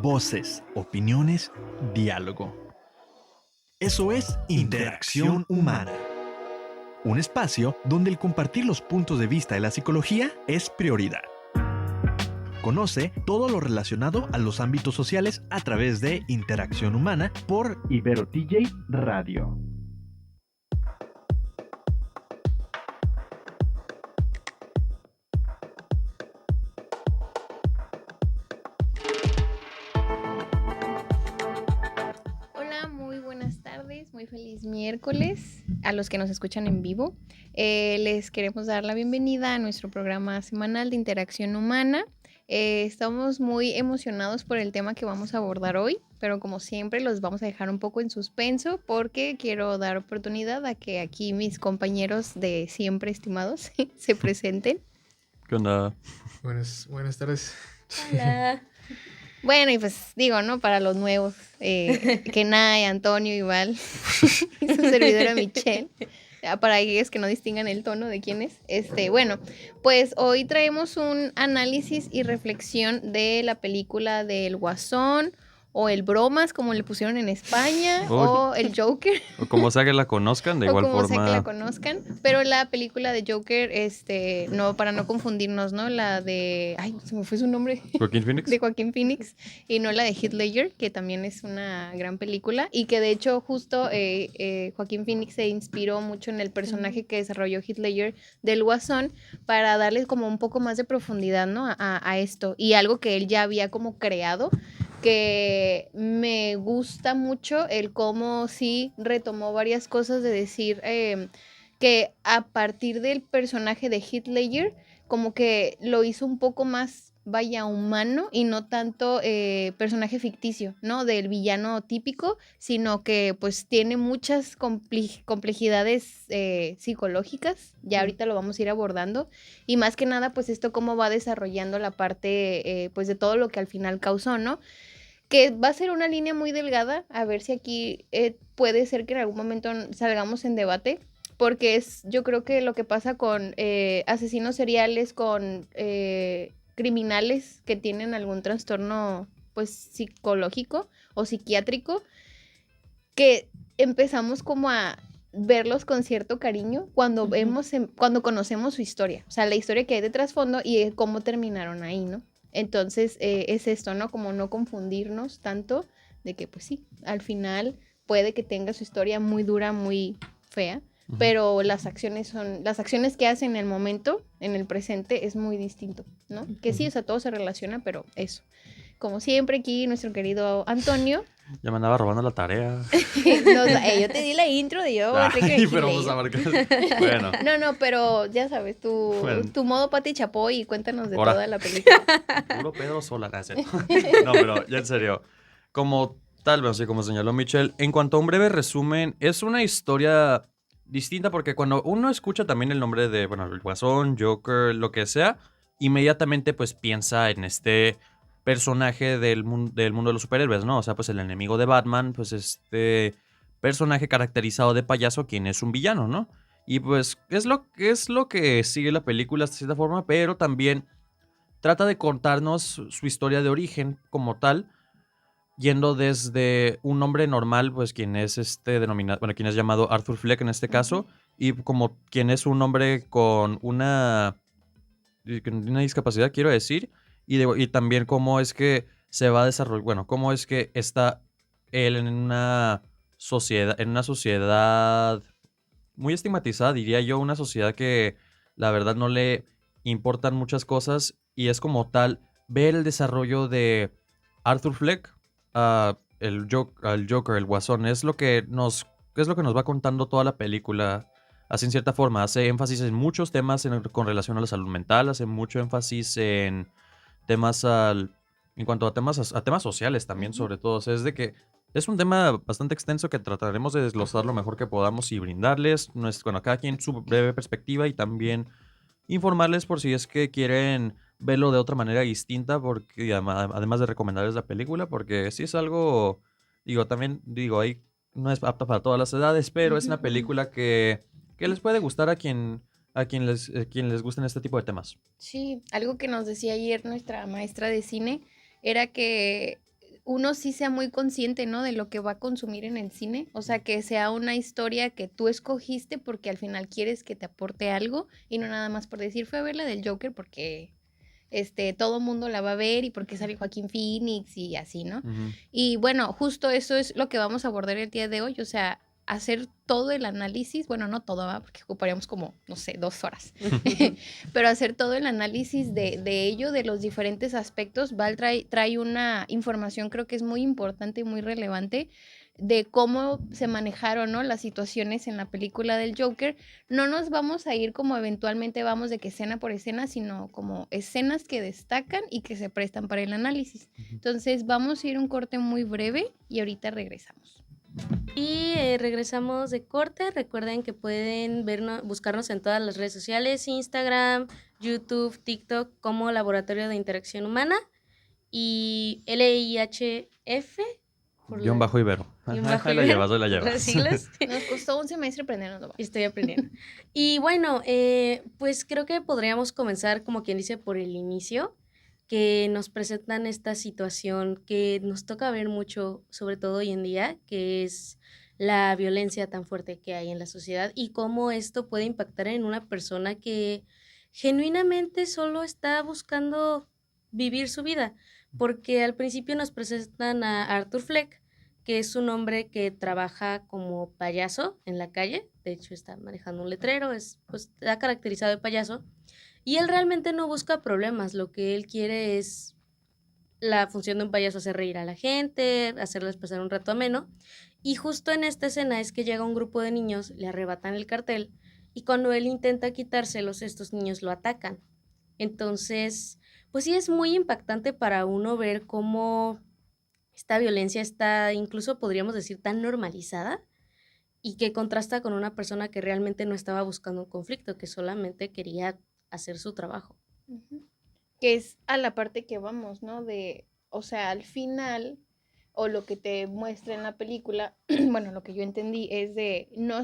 Voces, opiniones, diálogo. Eso es Interacción Humana. Un espacio donde el compartir los puntos de vista de la psicología es prioridad. Conoce todo lo relacionado a los ámbitos sociales a través de Interacción Humana por Ibero TJ Radio. Hola, muy buenas tardes, muy feliz miércoles a los que nos escuchan en vivo. Les queremos dar la bienvenida a nuestro programa semanal de Interacción Humana. Estamos muy emocionados por el tema que vamos a abordar hoy, pero como siempre los vamos a dejar un poco en suspenso porque quiero dar oportunidad a que aquí mis compañeros de siempre estimados se presenten. ¿Qué onda? Buenas tardes. Hola. Bueno, y pues digo, ¿no? Para los nuevos, Kenai, Antonio, igual, y su servidora Michelle, para aquellos que no distingan el tono de quién es. Bueno, pues hoy traemos un análisis y reflexión de la película del Guasón, o el Bromas, como le pusieron en España, o el Joker. O como sea que la conozcan, de igual o como forma. sea que la conozcan, pero la película de Joker, no, para no confundirnos, ¿no? La de, ay, se me fue su nombre. ¿Joaquín Phoenix? De Joaquín Phoenix, y no la de Heath Ledger, que también es una gran película, y que de hecho justo Joaquín Phoenix se inspiró mucho en el personaje que desarrolló Heath Ledger del Guasón, para darle como un poco más de profundidad, ¿no? a esto, y algo que él ya había como creado, que me gusta mucho el cómo sí retomó varias cosas de decir que a partir del personaje de Heath Ledger como que lo hizo un poco más, vaya, humano y no tanto personaje ficticio, ¿no? Del villano típico, sino que pues tiene muchas complejidades psicológicas, ya ahorita lo vamos a ir abordando, y más que nada pues esto cómo va desarrollando la parte pues de todo lo que al final causó, ¿no? Que va a ser una línea muy delgada, a ver si aquí puede ser que en algún momento salgamos en debate, porque es, yo creo que lo que pasa con asesinos seriales, con criminales que tienen algún trastorno pues psicológico o psiquiátrico, que empezamos como a verlos con cierto cariño cuando cuando conocemos su historia, o sea, la historia que hay de trasfondo y cómo terminaron ahí, ¿no? Entonces es esto, ¿no? Como no confundirnos tanto de que pues sí, al final puede que tenga su historia muy dura, muy fea, pero las acciones que hace en el momento, en el presente, es muy distinto, ¿no? Que sí, o sea, todo se relaciona, pero eso. Como siempre aquí, nuestro querido Antonio. Ya me andaba robando la tarea. Yo te di la intro de yo. Ay, pero vamos a marcar. Bueno. No, pero ya sabes, Bueno. tu modo Pati Chapoy, y cuéntanos de Ahora. toda la película. Puro pedo sola, gracias. No, pero ya en serio. Como tal vez, así como señaló Michelle, en cuanto a un breve resumen, es una historia distinta porque cuando uno escucha también el nombre de, bueno, el Guasón, Joker, lo que sea, inmediatamente pues piensa en este personaje del mundo de los superhéroes, ¿no? O sea, pues el enemigo de Batman, pues este personaje caracterizado de payaso, quien es un villano, ¿no? Y pues es lo que sigue la película de cierta forma, pero también trata de contarnos su historia de origen como tal, yendo desde un hombre normal, pues quien es quien es llamado Arthur Fleck en este caso, y como quien es un hombre con una discapacidad, quiero decir, y también cómo es que se va a desarrollar, bueno, cómo es que está él en una sociedad muy estigmatizada, diría yo, una sociedad que la verdad no le importan muchas cosas, y es como tal ver el desarrollo de Arthur Fleck, al Joker, el Guasón, es lo que nos va contando toda la película. Así en cierta forma, hace énfasis en muchos temas con relación a la salud mental, hace mucho énfasis en temas en cuanto a temas sociales también, sobre todo. O sea, es de que es un tema bastante extenso que trataremos de desglosar lo mejor que podamos y brindarles, bueno, cada quien su breve perspectiva, y también informarles por si es que quieren verlo de otra manera distinta, porque además de recomendarles la película, porque sí es algo, ahí no es apta para todas las edades, pero es una película que les puede gustar a quien les gusten este tipo de temas. Sí, algo que nos decía ayer nuestra maestra de cine era que uno sí sea muy consciente, ¿no? De lo que va a consumir en el cine. O sea, que sea una historia que tú escogiste porque al final quieres que te aporte algo y no nada más por decir, fue a ver la del Joker porque todo mundo la va a ver y porque sale Joaquín Phoenix y así, ¿no? Ujú. Y bueno, justo eso es lo que vamos a abordar el día de hoy, o sea, hacer todo el análisis, bueno, no todo, ¿va? Porque ocuparíamos como, no sé, 2 horas, pero hacer todo el análisis de ello, de los diferentes aspectos. Val trae una información, creo que es muy importante y muy relevante, de cómo se manejaron, ¿no? Las situaciones en la película del Joker. No nos vamos a ir como eventualmente vamos de que escena por escena, sino como escenas que destacan y que se prestan para el análisis. Entonces vamos a ir un corte muy breve y ahorita regresamos. Y regresamos de corte. Recuerden que pueden buscarnos en todas las redes sociales, Instagram, YouTube, TikTok, como Laboratorio de Interacción Humana y LIHF. Guión bajo Ibero. Guión Ajá, bajo ahí la Ibero, llevas, ahí la por llevas. las siglas. Nos costó un semestre aprendernos. Estoy aprendiendo. Y bueno, pues creo que podríamos comenzar, como quien dice, por el inicio, que nos presentan esta situación que nos toca ver mucho, sobre todo hoy en día, que es la violencia tan fuerte que hay en la sociedad y cómo esto puede impactar en una persona que genuinamente solo está buscando vivir su vida, porque al principio nos presentan a Arthur Fleck, que es un hombre que trabaja como payaso en la calle. De hecho está manejando un letrero, pues está caracterizado de payaso, y él realmente no busca problemas. Lo que él quiere es la función de un payaso, hacer reír a la gente, hacerles pasar un rato ameno. Y justo en esta escena es que llega un grupo de niños, le arrebatan el cartel, y cuando él intenta quitárselos, estos niños lo atacan. Entonces, pues sí es muy impactante para uno ver cómo esta violencia está, incluso podríamos decir, tan normalizada, y que contrasta con una persona que realmente no estaba buscando un conflicto, que solamente quería hacer su trabajo. Que es a la parte que vamos, ¿no? O sea, al final, o lo que te muestra en la película, bueno, lo que yo entendí es no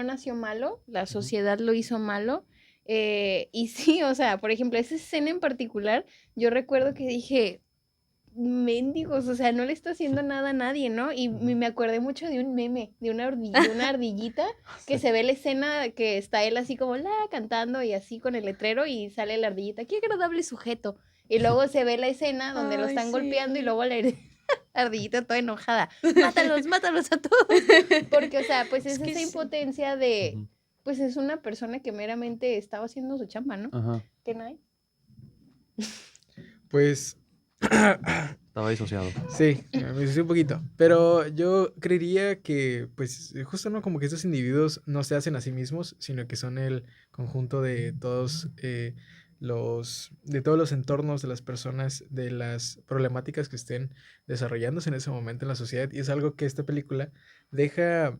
nació malo, la sociedad lo hizo malo. Y sí, o sea, por ejemplo, esa escena en particular, yo recuerdo que dije, mendigos, o sea, no le está haciendo nada a nadie, ¿no? Y me acordé mucho de un meme, de una ardillita, que se ve la escena que está él así como cantando y así con el letrero y sale la ardillita, qué agradable sujeto. Y luego se ve la escena donde lo Ay, están sí. golpeando y luego la ardillita toda enojada, mátalos a todos. Porque, o sea, pues es que esa sí. impotencia de, pues es una persona que meramente estaba haciendo su chamba, ¿no? Ajá. ¿Qué no hay? Pues Estaba disociado. sí, me hice un poquito. Pero yo creería que, pues, justo no como que estos individuos no se hacen a sí mismos, sino que son el conjunto de todos de todos los entornos de las personas, de las problemáticas que estén desarrollándose en ese momento en la sociedad. Y es algo que esta película deja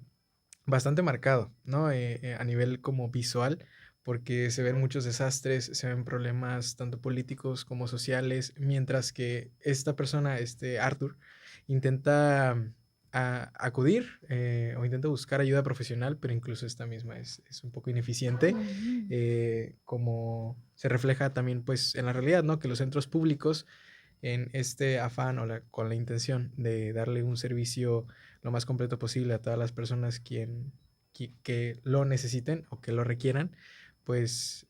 bastante marcado, ¿no? A nivel como visual, porque se ven muchos desastres, se ven problemas tanto políticos como sociales, mientras que esta persona, Arthur, intenta acudir o intenta buscar ayuda profesional, pero incluso esta misma es un poco ineficiente, como se refleja también pues en la realidad, ¿no? Que los centros públicos en este afán con la intención de darle un servicio lo más completo posible a todas las personas que lo necesiten o que lo requieran, pues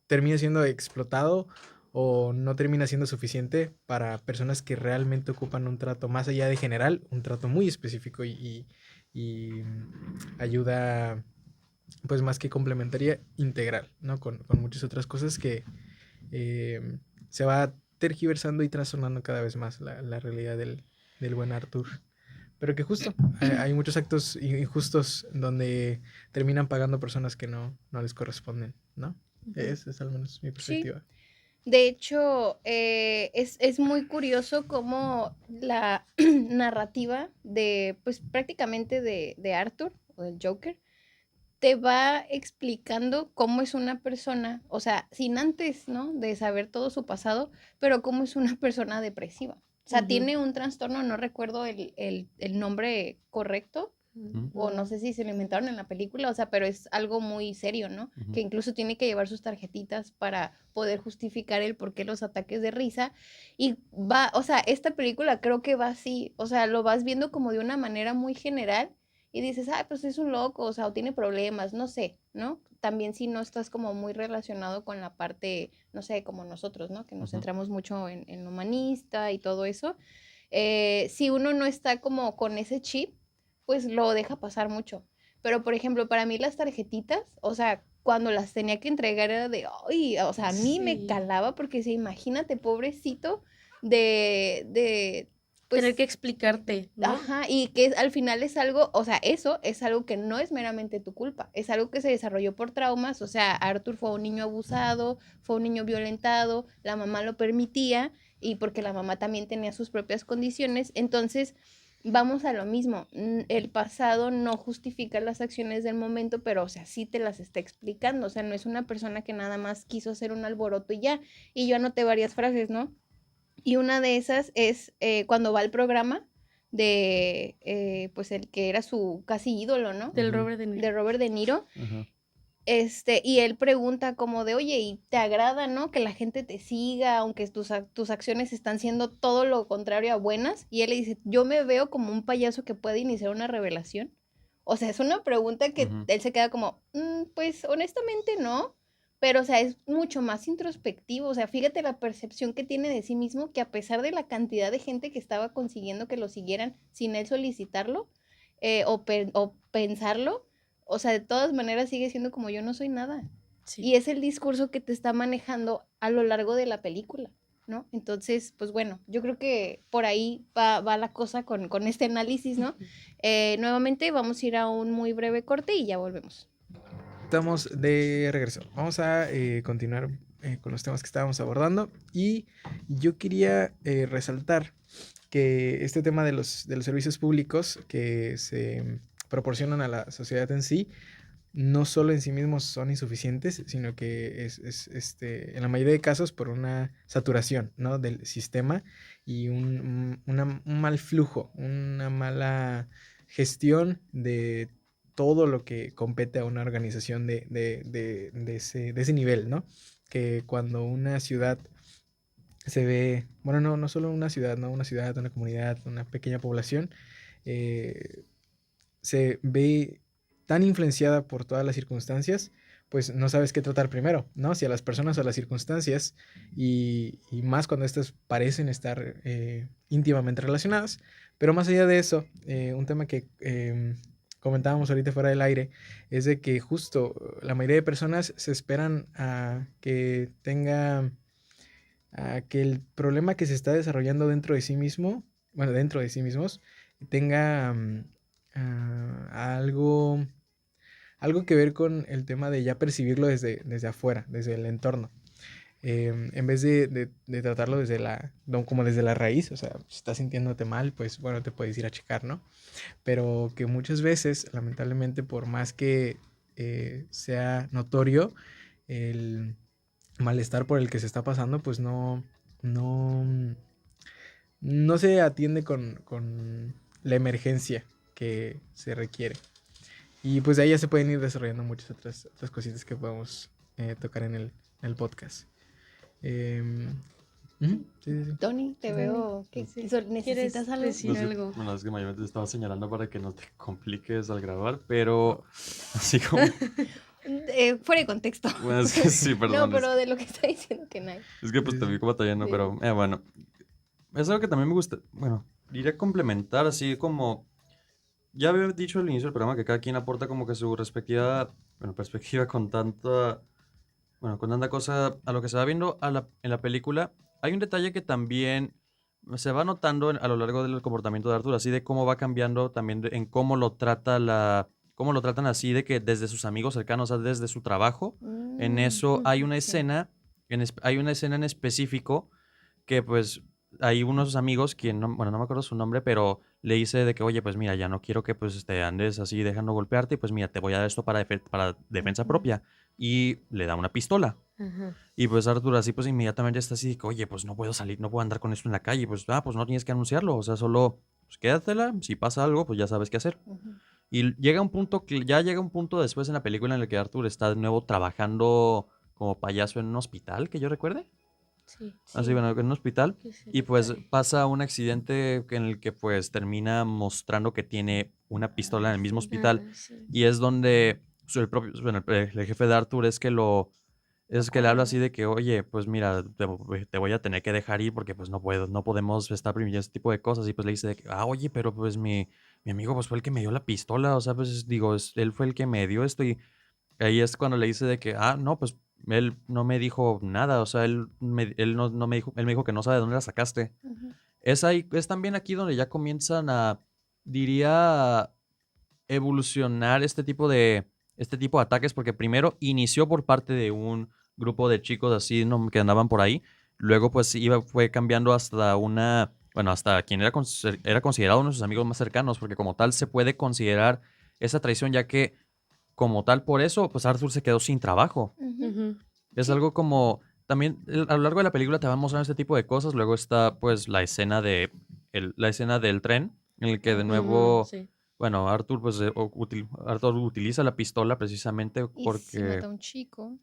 termina siendo explotado o no termina siendo suficiente para personas que realmente ocupan un trato más allá de general, un trato muy específico y ayuda pues más que complementaria, integral, ¿no? Con muchas otras cosas que se va tergiversando y trastornando cada vez más la realidad del buen Arthur. Pero que justo hay muchos actos injustos donde terminan pagando personas que no les corresponden, ¿no? Esa es al menos mi perspectiva. De hecho, es muy curioso cómo la narrativa pues prácticamente de Arthur o del Joker te va explicando cómo es una persona, o sea, sin antes, ¿no? De saber todo su pasado, pero cómo es una persona depresiva. O sea, tiene un trastorno, no recuerdo el nombre correcto, o no sé si se lo inventaron en la película, o sea, pero es algo muy serio, ¿no? Que incluso tiene que llevar sus tarjetitas para poder justificar el por qué los ataques de risa. Y va, o sea, esta película creo que va así, o sea, lo vas viendo como de una manera muy general y dices, ah, pues es un loco, o sea, o tiene problemas, no sé, ¿no? También si no estás como muy relacionado con la parte, no sé, como nosotros, ¿no? Que nos centramos mucho en lo humanista y todo eso. Si uno no está como con ese chip, pues lo deja pasar mucho. Pero, por ejemplo, para mí las tarjetitas, o sea, cuando las tenía que entregar era de, ay, o sea, a mí me Sí. calaba porque, sí, imagínate, pobrecito, pues, Tener que explicarte, ¿no? ajá, y que al final es algo, o sea, eso es algo que no es meramente tu culpa, es algo que se desarrolló por traumas, o sea, Arthur fue un niño abusado, fue un niño violentado, la mamá lo permitía y porque la mamá también tenía sus propias condiciones, entonces vamos a lo mismo, el pasado no justifica las acciones del momento, pero, o sea, sí te las está explicando, o sea, no es una persona que nada más quiso hacer un alboroto y ya, y yo anoté varias frases, ¿no? Y una de esas es cuando va al programa de, pues, el que era su casi ídolo, ¿no? Del Robert De De Niro. Robert De Niro. Y él pregunta como de, oye, ¿y te agrada, no? Que la gente te siga, aunque tus acciones están siendo todo lo contrario a buenas. Y él le dice, yo me veo como un payaso que puede iniciar una revelación. O sea, es una pregunta que él se queda como, pues honestamente no. Pero, o sea, es mucho más introspectivo. O sea, fíjate la percepción que tiene de sí mismo, que a pesar de la cantidad de gente que estaba consiguiendo que lo siguieran sin él solicitarlo o pensarlo, o sea, de todas maneras sigue siendo como yo no soy nada. Sí. Y es el discurso que te está manejando a lo largo de la película, ¿no? Entonces, pues bueno, yo creo que por ahí va la cosa con este análisis, ¿no? Nuevamente vamos a ir a un muy breve corte y ya volvemos. Estamos de regreso. Vamos a continuar con los temas que estábamos abordando. Y yo quería resaltar que este tema de los servicios públicos que se proporcionan a la sociedad en sí, no solo en sí mismos son insuficientes, sino que en la mayoría de casos por una saturación, ¿no? Del sistema y un mal flujo, una mala gestión de todo lo que compete a una organización de ese nivel, ¿no? Que cuando una ciudad se ve, bueno, no solo una ciudad, ¿no? Una ciudad, una comunidad, una pequeña población, se ve tan influenciada por todas las circunstancias, pues no sabes qué tratar primero, ¿no? Si a las personas o a las circunstancias, y más cuando estas parecen estar íntimamente relacionadas. Pero más allá de eso, un tema que comentábamos ahorita fuera del aire, es de que justo la mayoría de personas se esperan a que el problema que se está desarrollando dentro de sí mismo, bueno, dentro de sí mismos, tenga algo que ver con el tema de ya percibirlo desde afuera, desde el entorno. En vez de tratarlo como desde la raíz, o sea, si estás sintiéndote mal, pues bueno, te puedes ir a checar, ¿no? Pero que muchas veces, lamentablemente, por más que sea notorio el malestar por el que se está pasando, pues no se atiende con la emergencia que se requiere. Y pues de ahí ya se pueden ir desarrollando muchas otras cositas que podemos tocar en el podcast. Sí. Tony, te veo que necesitas ¿Quieres algo. decir algo? Bueno, es que mayormente te estaba señalando para que no te compliques al grabar, pero así como... Fuera de contexto. Bueno, es que sí, perdón. No, pero de lo que está diciendo que no hay. Es que pues te vi como batallando, Sí. pero bueno. Es algo que también me gusta, bueno, diría complementar así como... Ya había dicho al inicio del programa que cada quien aporta como que su respectiva, bueno, perspectiva con tanta cosa a lo que se va viendo en la película. Hay un detalle que también se va notando a lo largo del comportamiento de Arthur, así de cómo va cambiando también en cómo lo tratan así de que desde sus amigos cercanos, o sea, desde su trabajo. En eso hay una Sí. escena, hay una escena en específico que pues hay uno de sus amigos, quien, no me acuerdo su nombre, pero le dice de que, oye, pues mira, ya no quiero que pues andes así dejando golpearte, y pues mira, te voy a dar esto para defensa Ujú. propia. Y le da una pistola. Ajá. Y pues Arthur así pues inmediatamente está así de que, oye, pues no puedo salir, no puedo andar con esto en la calle. Pues no tienes que anunciarlo, o sea, solo pues quédatela, si pasa algo, pues ya sabes qué hacer. Ujú. Y llega un punto, ya llega un punto después en la película en el que Arthur está de nuevo trabajando como payaso en un hospital, que yo recuerde. Sí, Así, sí, bueno, en un hospital. que se Y pues recuerde. pasa un accidente en el que pues termina mostrando que tiene una pistola en el mismo hospital. Sí. Y es donde el propio, bueno, el jefe de Arthur es que es que le habla Acuerdo. así de que, oye, pues mira, te voy a tener que dejar ir porque pues no podemos estar permitiendo este tipo de cosas. Y pues le dice de que, oye, pero pues mi amigo pues fue el que me dio la pistola. O sea, pues digo, él fue el que me dio esto. Y ahí es cuando le dice de que, no, pues él no me dijo nada. O sea, él no me dijo, él me dijo que no sabe de dónde la sacaste. Ujú. Es ahí, es también aquí donde ya comienzan diría, evolucionar este tipo de ataques, porque primero inició por parte de un grupo de chicos así, ¿no? Que andaban por ahí. Luego, pues, fue cambiando hasta bueno, hasta quien era considerado uno de sus amigos más cercanos, porque como tal se puede considerar esa traición, ya que como tal, por eso, pues Arthur se quedó sin trabajo. Ujú. Ujú. Es Sí. algo como, también a lo largo de la película te van mostrando este tipo de cosas. Luego está, pues, la escena del tren, en el que de Ujú, nuevo, sí. bueno, Arthur, pues, Arthur utiliza la pistola precisamente Y sí porque, mata a un chico.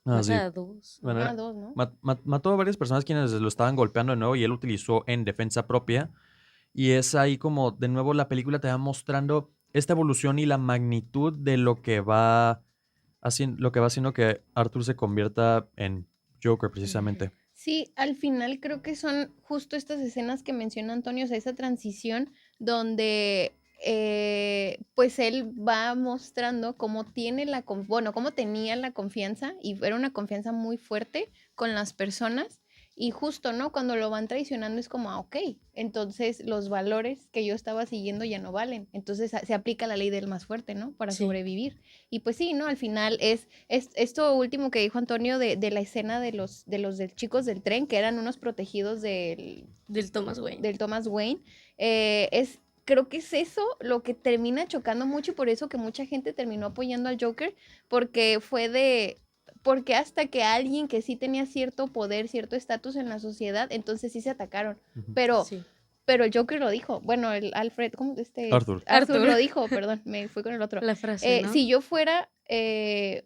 sí, Mata a dos, bueno, ¿no? Ah, dos, ¿no? mató a varias personas quienes lo estaban golpeando de nuevo y él utilizó en defensa propia. Y es ahí como, de nuevo, la película te va mostrando esta evolución y la magnitud de lo que va haciendo que Arthur se convierta en Joker, Ujú. precisamente. Sí, al final creo que son justo estas escenas que menciona Antonio, o sea, esa transición donde pues él va mostrando cómo tiene bueno, cómo tenía la confianza y era una confianza muy fuerte con las personas y justo, ¿no? Cuando lo van traicionando es como, ok, entonces los valores que yo estaba siguiendo ya no valen, entonces se aplica la ley del más fuerte, ¿no? Para Sí, sobrevivir. Y pues sí, ¿no? Al final es esto último que dijo Antonio de la escena de los chicos del tren, que eran unos protegidos del Thomas Wayne. del Thomas Wayne, creo que es eso lo que termina chocando mucho y por eso que mucha gente terminó apoyando al Joker, porque porque hasta que alguien que sí tenía cierto poder, cierto estatus en la sociedad, entonces sí se atacaron. Ujú. Pero Sí. pero el Joker lo dijo. Bueno, el Alfred, ¿cómo Arthur. Arthur Arthur, lo dijo, perdón, me fui con el otro. la frase, ¿no? Si yo fuera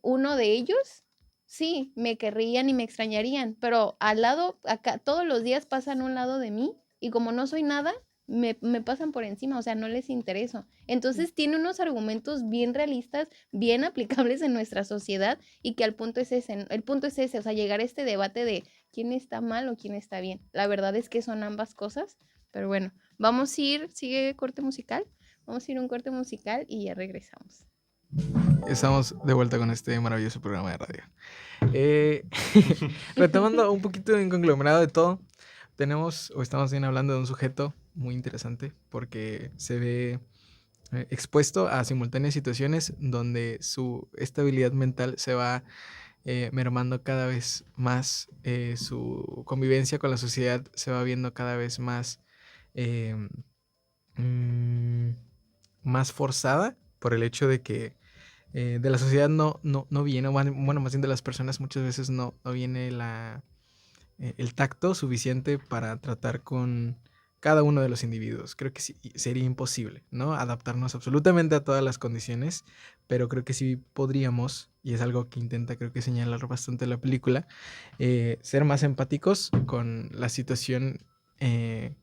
uno de ellos, sí, me querrían y me extrañarían, pero al lado, acá, todos los días pasan a un lado de mí y como no soy nada, me pasan por encima, o sea, no les intereso. Entonces tiene unos argumentos bien realistas, bien aplicables en nuestra sociedad y que el punto es ese, o sea, llegar a este debate de quién está mal o quién está bien. La verdad es que son ambas cosas, pero bueno, vamos a ir, sigue corte musical, vamos a ir a un corte musical y ya regresamos. Estamos de vuelta con este maravilloso programa de radio. Eh, retomando un poquito en conglomerado de todo, estamos bien hablando de un sujeto muy interesante porque se ve expuesto a simultáneas situaciones donde su estabilidad mental se va mermando cada vez más, su convivencia con la sociedad se va viendo cada vez más, eh, mm, más forzada por el hecho de que de la sociedad no viene, bueno, más bien de las personas muchas veces no viene el tacto suficiente para tratar con cada uno de los individuos. Creo que sí, sería imposible, ¿no? Adaptarnos absolutamente a todas las condiciones, pero creo que sí podríamos, y es algo que intenta, creo que señalar bastante la película, ser más empáticos con la situación de,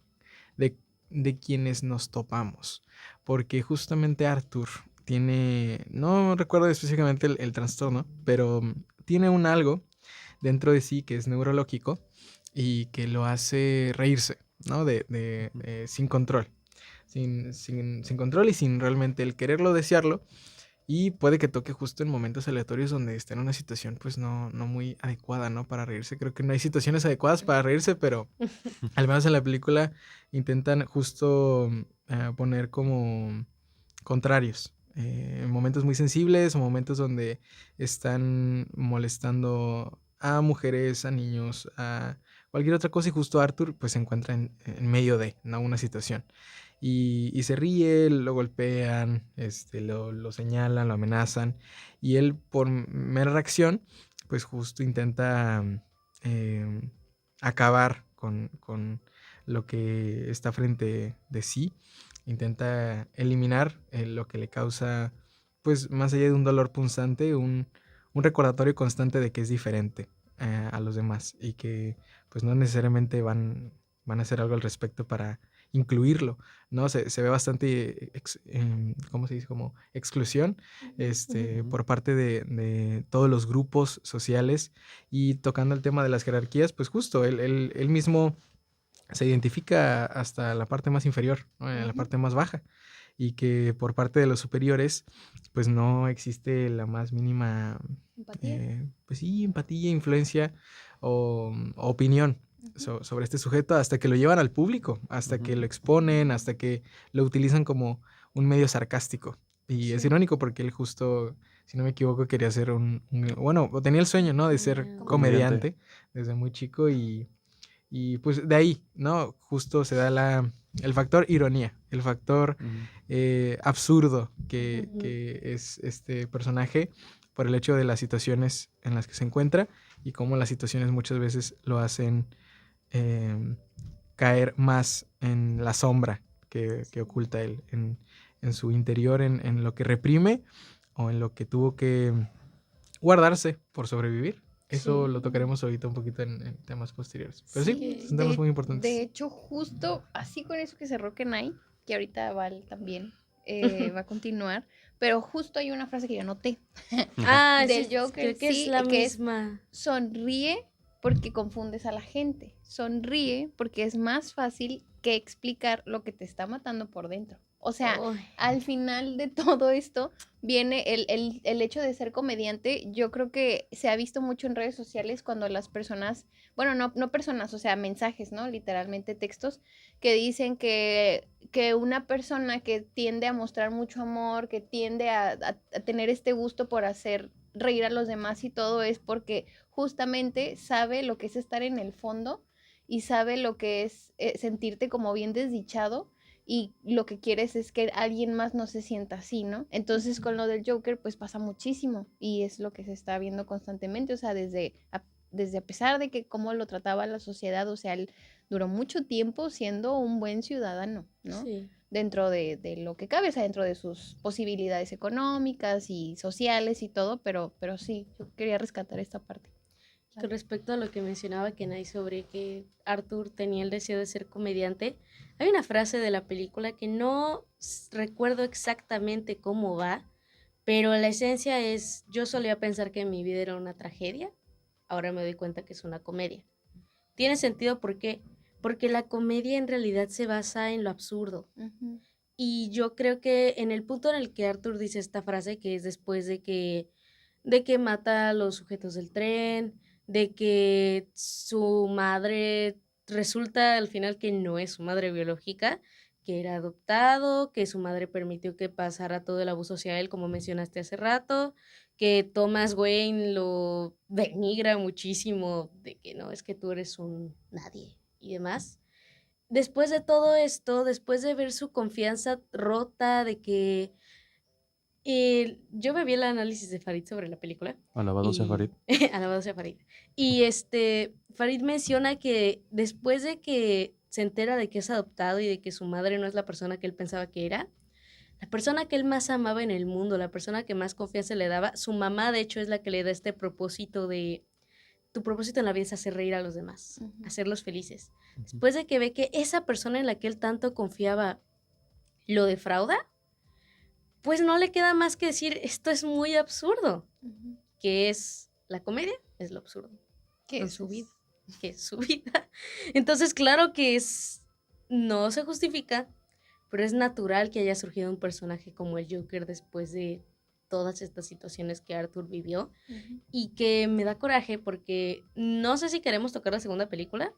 de quienes nos topamos. Porque justamente Arthur tiene, no recuerdo específicamente el trastorno, pero tiene un algo dentro de sí que es neurológico y que lo hace reírse, ¿no? Sin control. Sin control y sin realmente el quererlo, desearlo. Y puede que toque justo en momentos aleatorios donde está en una situación pues no muy adecuada, ¿no? Para reírse. Creo que no hay situaciones adecuadas para reírse, pero al menos en la película intentan justo poner como contrarios. En momentos muy sensibles o momentos donde están molestando a mujeres, a niños, a cualquier otra cosa y justo Arthur pues se encuentra en medio de, ¿no? Una situación. Y se ríe, lo golpean, lo señalan, lo amenazan y él por mera reacción pues justo intenta acabar con lo que está frente de sí. Intenta eliminar lo que le causa, pues más allá de un dolor punzante, un recordatorio constante de que es diferente a los demás y que pues no necesariamente van a hacer algo al respecto para incluirlo, ¿no? Se ve bastante, ¿cómo se dice? Como exclusión por parte de todos los grupos sociales, y tocando el tema de las jerarquías, pues justo él mismo se identifica hasta la parte más inferior, ¿no? En la parte más baja, y que por parte de los superiores pues no existe la más mínima Empatía. pues sí, empatía, influencia o opinión sobre este sujeto, hasta que lo llevan al público, hasta que lo exponen, hasta que lo utilizan como un medio sarcástico. Y es Sí. irónico porque él justo, si no me equivoco, quería ser bueno, o tenía el sueño, ¿no? De ser Comediante. comediante desde muy chico, y pues de ahí, ¿no? Justo se da el factor ironía, el factor absurdo que es este personaje, por el hecho de las situaciones en las que se encuentra y cómo las situaciones muchas veces lo hacen caer más en la sombra que oculta él, en su interior, en lo que reprime o en lo que tuvo que guardarse por sobrevivir. Eso Sí. lo tocaremos ahorita un poquito en temas posteriores. Pero sí, Sí. son temas muy importantes. De hecho, justo así con eso que cerró Kenai, que ahorita Val también va a continuar, pero justo hay una frase que yo anoté Ah, del sí, Joker, creo que es sí, la que es misma. sonríe porque confundes a la gente, sonríe porque es más fácil que explicar lo que te está matando por dentro. O sea, Uy. al final de todo esto viene el hecho de ser comediante. Yo creo que se ha visto mucho en redes sociales cuando las personas, bueno, no personas, o sea, mensajes, ¿no? Literalmente textos que dicen que una persona que tiende a mostrar mucho amor, que tiende a tener este gusto por hacer reír a los demás y todo, es porque justamente sabe lo que es estar en el fondo y sabe lo que es sentirte como bien desdichado, y lo que quieres es que alguien más no se sienta así, ¿no? Entonces con lo del Joker pues pasa muchísimo y es lo que se está viendo constantemente, o sea, desde a pesar de que cómo lo trataba la sociedad, o sea, él duró mucho tiempo siendo un buen ciudadano, ¿no? Sí. Dentro de lo que cabe, o sea, dentro de sus posibilidades económicas y sociales y todo, pero sí, yo quería rescatar esta parte. Con respecto a lo que mencionaba Kenai sobre que Arthur tenía el deseo de ser comediante, hay una frase de la película que no recuerdo exactamente cómo va, pero la esencia es: yo solía pensar que mi vida era una tragedia, ahora me doy cuenta que es una comedia. Tiene sentido, ¿por qué? Porque la comedia en realidad se basa en lo absurdo. Uh-huh. Y yo creo que en el punto en el que Arthur dice esta frase, que es después de que mata a los sujetos del tren, de que su madre resulta al final que no es su madre biológica, que era adoptado, que su madre permitió que pasara todo el abuso hacia él, como mencionaste hace rato, que Thomas Wayne lo denigra muchísimo, de que no, es que tú eres un nadie y demás. Después de todo esto, después de ver su confianza rota, de que yo me vi el análisis de Farid sobre la película. Alabado sea Farid. Alabado sea Farid. Y Farid menciona que después de que se entera de que es adoptado y de que su madre no es la persona que él pensaba que era, la persona que él más amaba en el mundo, la persona que más confianza le daba, su mamá de hecho es la que le da este propósito de: tu propósito en la vida es hacer reír a los demás, hacerlos felices. Después de que ve que esa persona en la que él tanto confiaba lo defrauda, pues no le queda más que decir: esto es muy absurdo. ¿Qué es la comedia? Es lo absurdo. ¿Qué en es su eso? vida. ¿Qué es su vida? Entonces, claro que no se justifica, pero es natural que haya surgido un personaje como el Joker después de todas estas situaciones que Arthur vivió, y que me da coraje porque no sé si queremos tocar la segunda película,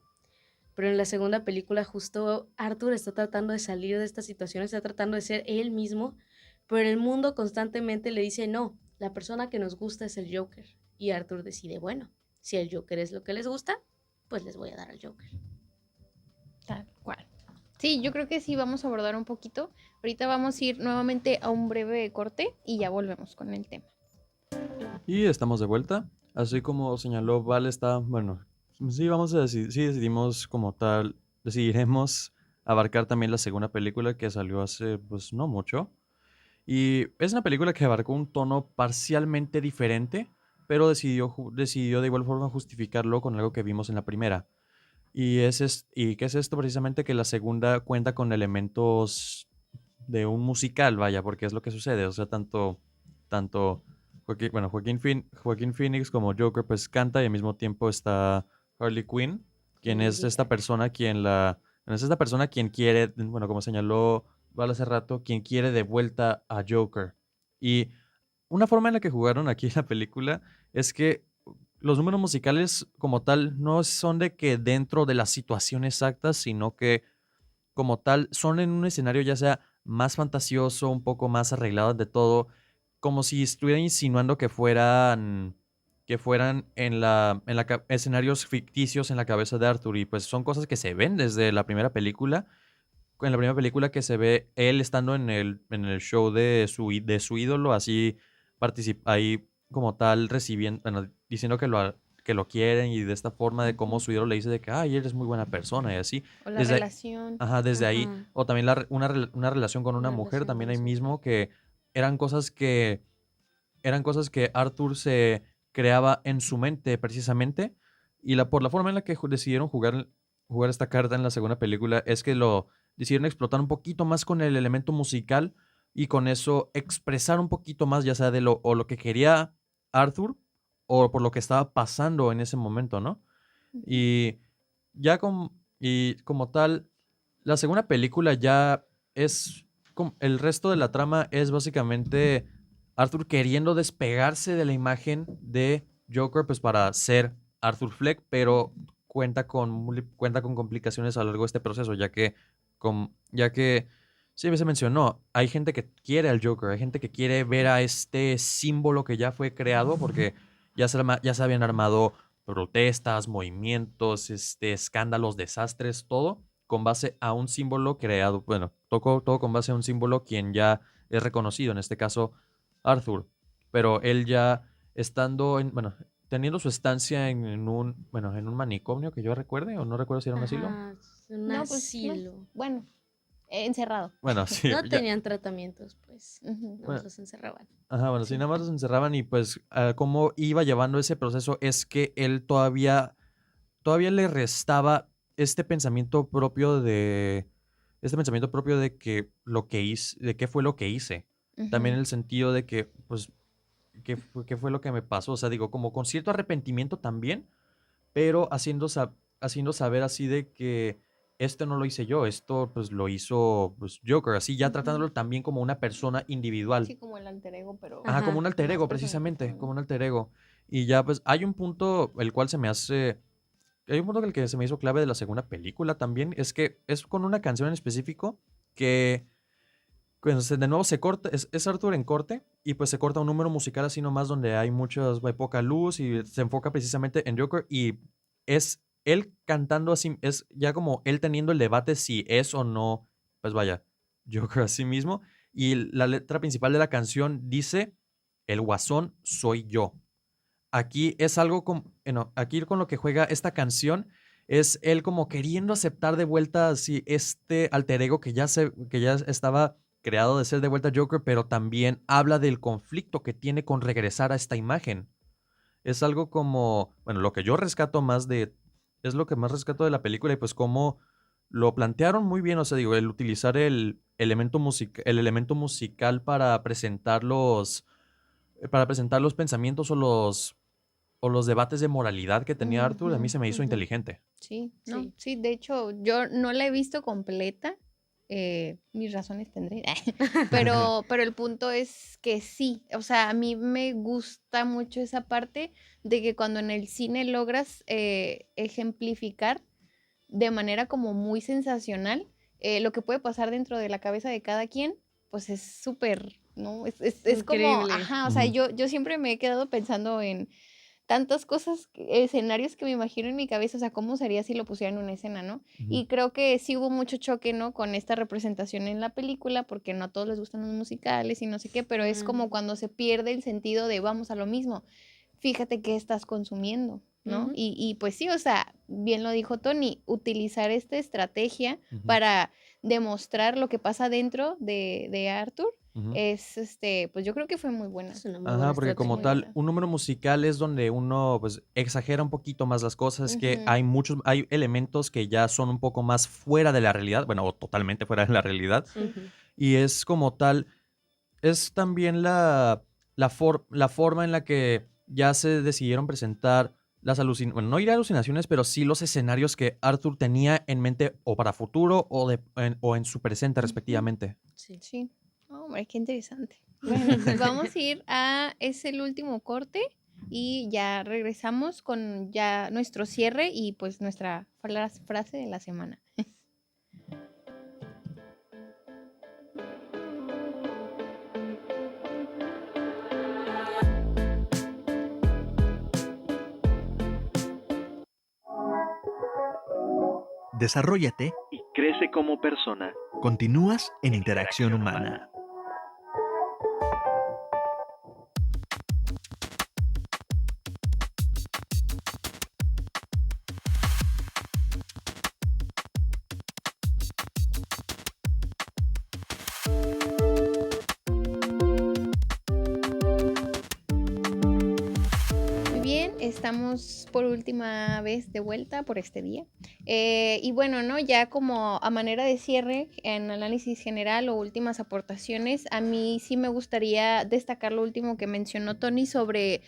pero en la segunda película justo Arthur está tratando de salir de estas situaciones, está tratando de ser él mismo, pero el mundo constantemente le dice: no, la persona que nos gusta es el Joker. Y Arthur decide: bueno, si el Joker es lo que les gusta, pues les voy a dar al Joker. Tal cual. Sí, yo creo que sí vamos a abordar un poquito. Ahorita vamos a ir nuevamente a un breve corte y ya volvemos con el tema. Y estamos de vuelta. Así como señaló Val, está, bueno, Sí, vamos a decidir, sí, decidimos como tal, decidiremos abarcar también la segunda película que salió hace, pues, no mucho. Y es una película que abarcó un tono parcialmente diferente, pero decidió de igual forma justificarlo con algo que vimos en la primera. ¿Y qué es esto? Precisamente que la segunda cuenta con elementos de un musical, vaya, porque es lo que sucede. O sea, tanto Joaquín Phoenix como Joker pues canta y al mismo tiempo está Harley Quinn, quien es esta Grita. persona es esta persona quien quiere, bueno, como señaló Val hace rato, quien quiere de vuelta a Joker. Y una forma en la que jugaron aquí en la película es que los números musicales como tal no son de que dentro de la situación exacta, sino que como tal son en un escenario ya sea más fantasioso, un poco más arreglado de todo, como si estuvieran insinuando que fueran escenarios ficticios en la cabeza de Arthur y pues son cosas que se ven desde la primera película. En la primera película que se ve él estando en el show de su ídolo, así participa ahí como tal recibiendo, bueno, diciendo que lo quieren y de esta forma de cómo Ujú. su ídolo le dice de que, ay, eres muy buena persona y así. O la Desde, relación. ajá, desde ahí, Ajá. o también una relación con una Una mujer, relación también con ahí su mismo, mujer. que eran cosas que, eran cosas que Arthur se creaba en su mente precisamente, y por la forma en la que decidieron jugar esta carta en la segunda película es que lo decidieron explotar un poquito más con el elemento musical y con eso expresar un poquito más, ya sea o lo que quería Arthur o por lo que estaba pasando en ese momento, ¿no? Ujú. Y y como tal, la segunda película ya es, el resto de la trama es básicamente Arthur queriendo despegarse de la imagen de Joker, pues para ser Arthur Fleck, pero cuenta con complicaciones a lo largo de este proceso, ya que sí se mencionó, hay gente que quiere al Joker, hay gente que quiere ver a este símbolo que ya fue creado, porque ya se habían armado protestas, movimientos, escándalos, desastres, todo con base a un símbolo creado, bueno, todo con base a un símbolo quien ya es reconocido, en este caso Arthur, pero él ya bueno, teniendo su estancia en un manicomio que yo recuerde, o no recuerdo si era un asilo. Ajá, es un No, pues no. asilo. Bueno, encerrado. Bueno, sí, No ya, tenían tratamientos, pues. Ujú. Nada más bueno, los encerraban. ajá, bueno, sí, Sí. nada más los encerraban y pues cómo iba llevando ese proceso es que él todavía le restaba este pensamiento propio de que lo que hice, de qué fue lo que hice. También Ujú. en el sentido de que, pues, qué fue lo que me pasó. O sea, digo, como con cierto arrepentimiento también, pero haciendo saber así de que esto no lo hice yo, esto pues lo hizo pues Joker, así ya Ujú. tratándolo también como una persona individual. Sí, como el alter ego, pero Ajá, como Ajá. un alter más ego, precisamente, personificado. como un alter ego. Y ya pues hay un punto el cual hay un punto que se me hizo clave de la segunda película también, es que es con una canción en específico que de nuevo se corta, es Arthur en corte y pues se corta un número musical así nomás donde hay poca luz y se enfoca precisamente en Joker y es él cantando así, es ya como él teniendo el debate si es o no, pues vaya, Joker a sí mismo y la letra principal de la canción dice, el guasón soy yo. Aquí es algo no, aquí con lo que juega esta canción es él como queriendo aceptar de vuelta así este alter ego que ya estaba creado de ser de vuelta Joker, pero también habla del conflicto que tiene con regresar a esta imagen. Es algo como, bueno, es lo que más rescato de la película y pues cómo lo plantearon muy bien, o sea, digo, el utilizar el elemento musical para presentar los pensamientos o los debates de moralidad que tenía Arthur, a mí Ujú. se me hizo Ujú. inteligente. Sí, no, Sí. sí, de hecho, yo no la he visto completa, mis razones tendré, pero el punto es que sí, o sea, a mí me gusta mucho esa parte de que cuando en el cine logras ejemplificar de manera como muy sensacional lo que puede pasar dentro de la cabeza de cada quien, pues es súper, ¿no? Es como, Increíble. ajá, o sea, Ujú. yo siempre me he quedado pensando en tantas cosas, escenarios que me imagino en mi cabeza, o sea, cómo sería si lo pusiera en una escena, ¿no? Ujú. Y creo que sí hubo mucho choque, ¿no? Con esta representación en la película, porque no a todos les gustan los musicales y no sé qué, pero es como Mm, cuando se pierde el sentido de vamos a lo mismo. Fíjate qué estás consumiendo, ¿no? Ujú. Y pues sí, o sea, bien lo dijo Tony, utilizar esta estrategia Ujú, para demostrar lo que pasa dentro de Arthur ujú. es, pues yo creo que fue muy buena. Es una muy buena Ajá, porque Muy como estrategia. tal, buena. un número musical es donde uno, pues, exagera un poquito más las cosas, que Ujú, hay elementos que ya son un poco más fuera de la realidad, bueno, o totalmente fuera de la realidad, sí. Ujú. y es como tal, es también la forma en la que ya se decidieron presentar las alucinaciones, bueno, no ir a alucinaciones, pero sí los escenarios que Arthur tenía en mente o para futuro o en su presente Ujú, respectivamente. Sí. sí. Oh, hombre, qué interesante. Bueno, pues vamos a ir a, es el último corte y ya regresamos con ya nuestro cierre y pues nuestra frase de la semana. Desarróllate y crece como persona. Continúas en Interacción Humana. Muy bien, estamos por última vez de vuelta por este día. Y bueno, ¿no? Ya como a manera de cierre, en análisis general o últimas aportaciones, a mí sí me gustaría destacar lo último que mencionó Tony sobre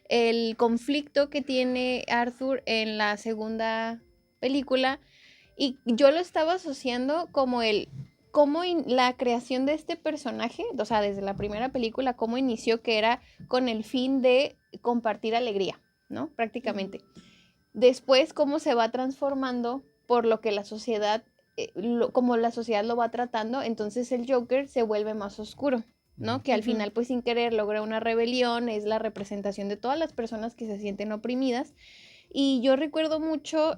el conflicto que tiene Arthur en la segunda película. Y yo lo estaba asociando como la creación de este personaje, o sea, desde la primera película, cómo inició, que era con el fin de compartir alegría, ¿no? Prácticamente. Después, cómo se va transformando por lo que la sociedad, como la sociedad lo va tratando, entonces el Joker se vuelve más oscuro, ¿no? Que al Ujú. final, pues sin querer, logra una rebelión, es la representación de todas las personas que se sienten oprimidas. Y yo recuerdo mucho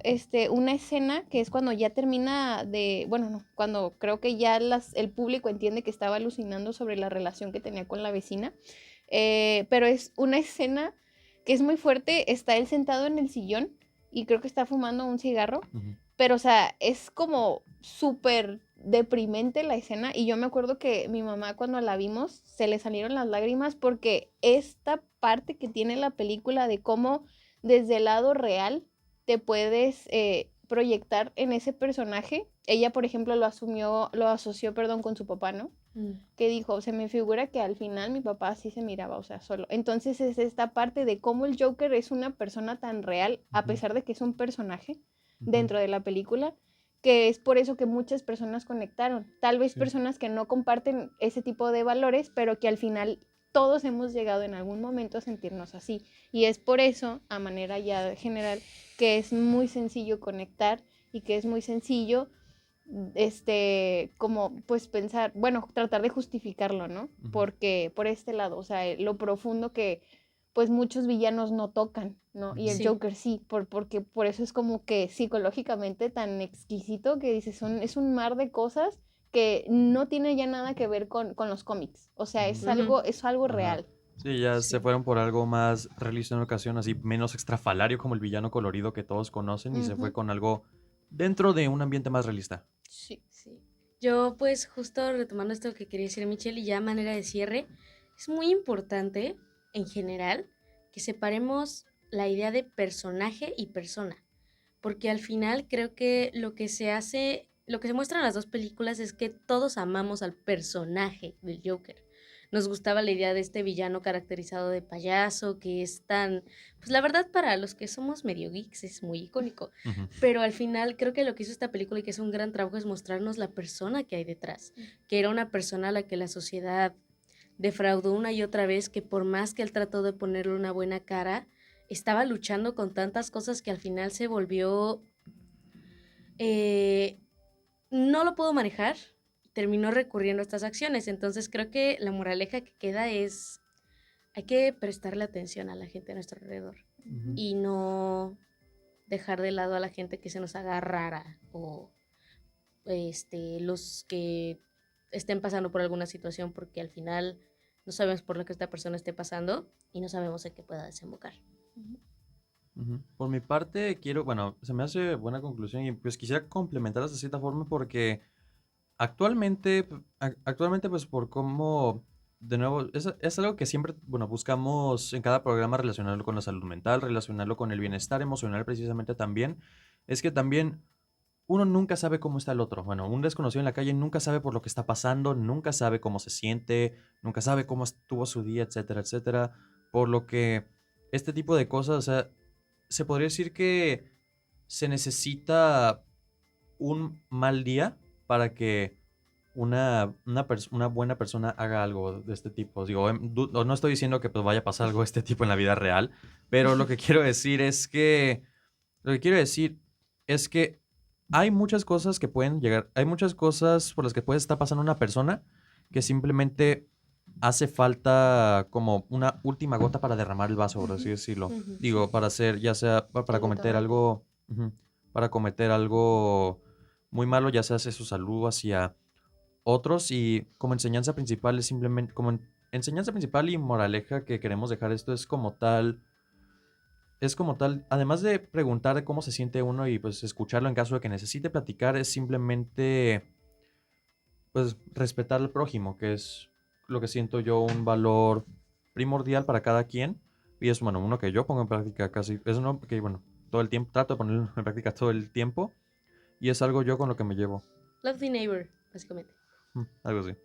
una escena que es cuando ya termina de, bueno, no, cuando creo que ya el público entiende que estaba alucinando sobre la relación que tenía con la vecina, pero es una escena que es muy fuerte, está él sentado en el sillón y creo que está fumando un cigarro, Ujú. pero o sea, es como súper deprimente la escena y yo me acuerdo que mi mamá cuando la vimos se le salieron las lágrimas porque esta parte que tiene la película de cómo desde el lado real te puedes proyectar en ese personaje. Ella, por ejemplo, lo asoció, perdón, con su papá, ¿no? Mm. Que dijo, se me figura que al final mi papá sí se miraba, o sea, solo. Entonces es esta parte de cómo el Joker es una persona tan real, a Ujú. pesar de que es un personaje Ujú. dentro de la película, que es por eso que muchas personas conectaron. Tal vez Sí. personas que no comparten ese tipo de valores, pero que al final todos hemos llegado en algún momento a sentirnos así. Y es por eso, a manera ya general, que es muy sencillo conectar y que es muy sencillo como pues pensar, bueno, tratar de justificarlo, ¿no? Ujú. Porque por este lado, o sea, lo profundo que pues muchos villanos no tocan, ¿no? Y el Sí. Joker sí, porque por eso es como que psicológicamente tan exquisito que dices, es un mar de cosas que no tiene ya nada que ver con los cómics, o sea, Ujú. es algo Ajá. real. Sí, ya se Sí. fueron por algo más realista en ocasión, así menos extrafalario como el villano colorido que todos conocen y se fue Ujú, con algo dentro de un ambiente más realista. sí. Sí. Yo, pues, justo retomando esto que quería decir Michelle, y ya a manera de cierre, es muy importante, en general, que separemos la idea de personaje y persona. Porque al final creo que lo que se hace, lo que se muestra en las dos películas es que todos amamos al personaje del Joker. Nos gustaba la idea de este villano caracterizado de payaso, que es tan, pues la verdad para los que somos medio geeks es muy icónico, Ujú. pero al final creo que lo que hizo esta película y que es un gran trabajo es mostrarnos la persona que hay detrás, que era una persona a la que la sociedad defraudó una y otra vez, que por más que él trató de ponerle una buena cara, estaba luchando con tantas cosas que al final se volvió, eh, no lo puedo manejar, terminó recurriendo a estas acciones. Entonces creo que la moraleja que queda es, hay que prestarle atención a la gente a nuestro alrededor Ujú. y no dejar de lado a la gente que se nos haga rara o los que estén pasando por alguna situación, porque al final no sabemos por lo que esta persona esté pasando y no sabemos en qué pueda desembocar. Ujú. Ujú. Por mi parte, se me hace buena conclusión y pues quisiera complementarlas de cierta forma porque actualmente pues por cómo, de nuevo, es algo que siempre, bueno, buscamos en cada programa relacionarlo con la salud mental, relacionarlo con el bienestar emocional precisamente también, es que también uno nunca sabe cómo está el otro. Bueno, un desconocido en la calle nunca sabe por lo que está pasando, nunca sabe cómo se siente, nunca sabe cómo estuvo su día, etcétera, etcétera. Por lo que este tipo de cosas, o sea, se podría decir que se necesita un mal día para que una buena persona haga algo de este tipo. Digo, no estoy diciendo que pues, vaya a pasar algo de este tipo en la vida real, pero lo que quiero decir es que hay muchas cosas que pueden llegar, hay muchas cosas por las que puede estar pasando una persona que simplemente hace falta como una última gota para derramar el vaso, por así decirlo. Ujú. Digo, para hacer, ya sea para El cometer detonante. algo, ujú, para cometer algo muy malo, ya sea hacia su salud, hacia otros, y como enseñanza principal es simplemente, enseñanza principal y moraleja que queremos dejar esto es como tal, además de preguntar cómo se siente uno y pues escucharlo en caso de que necesite platicar, es simplemente pues respetar al prójimo, que es lo que siento yo un valor primordial para cada quien. Y es, bueno, uno que yo pongo en práctica casi, es uno que, bueno, todo el tiempo, trato de ponerlo en práctica todo el tiempo. Y es algo yo con lo que me llevo. Love the neighbor, básicamente. Algo así.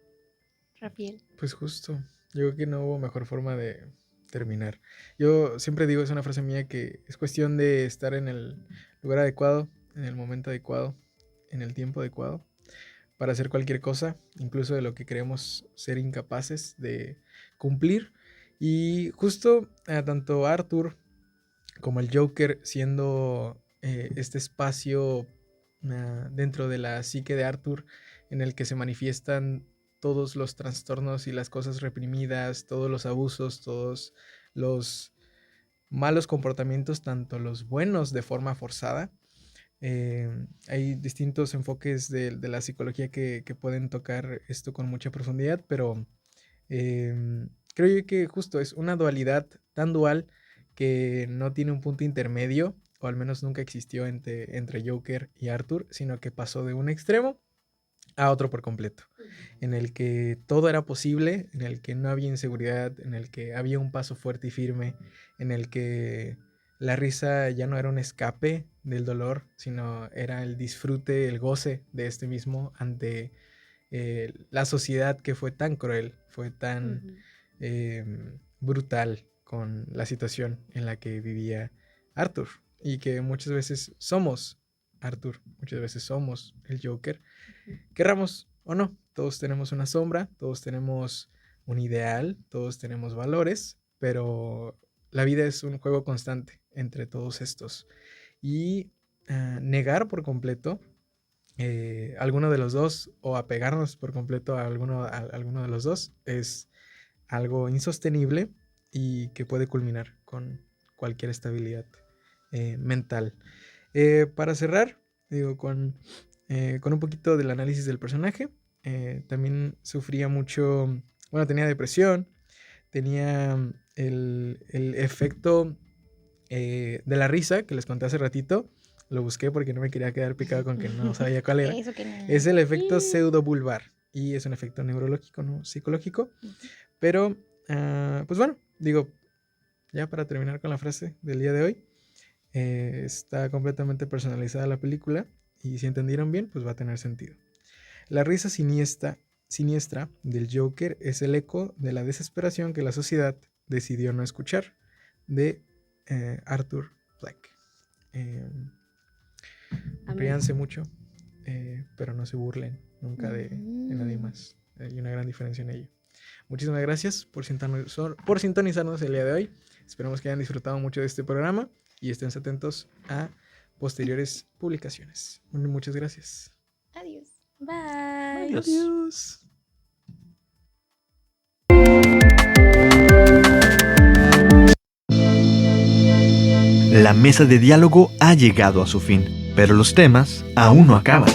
Rafael. Pues justo, yo creo que no hubo mejor forma de terminar. Yo siempre digo, es una frase mía, que es cuestión de estar en el lugar adecuado, en el momento adecuado, en el tiempo adecuado, para hacer cualquier cosa, incluso de lo que creemos ser incapaces de cumplir. Y justo tanto Arthur como el Joker, siendo este espacio dentro de la psique de Arthur, en el que se manifiestan todos los trastornos y las cosas reprimidas, todos los abusos, todos los malos comportamientos, tanto los buenos de forma forzada. Hay distintos enfoques de la psicología que pueden tocar esto con mucha profundidad, pero creo yo que justo es una dualidad tan dual que no tiene un punto intermedio, o al menos nunca existió entre Joker y Arthur, sino que pasó de un extremo a otro por completo, en el que todo era posible, en el que no había inseguridad, en el que había un paso fuerte y firme, en el que la risa ya no era un escape del dolor, sino era el disfrute, el goce de este mismo ante la sociedad que fue tan cruel, fue tan brutal con la situación en la que vivía Arthur, y que muchas veces somos Arthur, muchas veces somos el Joker, querramos o no. Todos tenemos una sombra, todos tenemos un ideal, todos tenemos valores, pero la vida es un juego constante entre todos estos. Y negar por completo alguno de los dos, o apegarnos por completo a alguno de los dos, es algo insostenible y que puede culminar con cualquier estabilidad mental. Para cerrar, digo, con un poquito del análisis del personaje, también sufría mucho, bueno, tenía depresión, tenía el efecto de la risa que les conté hace ratito. Lo busqué porque no me quería quedar picado con que no sabía cuál era. Eso que no. Es el efecto pseudobulbar, y es un efecto neurológico, no psicológico. Pero, pues bueno, digo, ya para terminar con la frase del día de hoy, está completamente personalizada la película, y si entendieron bien, pues va a tener sentido. La risa siniestra del Joker es el eco de la desesperación que la sociedad decidió no escuchar, de Arthur Fleck. Ríanse mucho, pero no se burlen nunca de nadie más. Hay una gran diferencia en ello. Muchísimas gracias por sintonizarnos el día de hoy. Esperamos que hayan disfrutado mucho de este programa y estén atentos a posteriores publicaciones. Muchas gracias. Adiós. Bye. Adiós. Adiós. La mesa de diálogo ha llegado a su fin, pero los temas aún no acaban.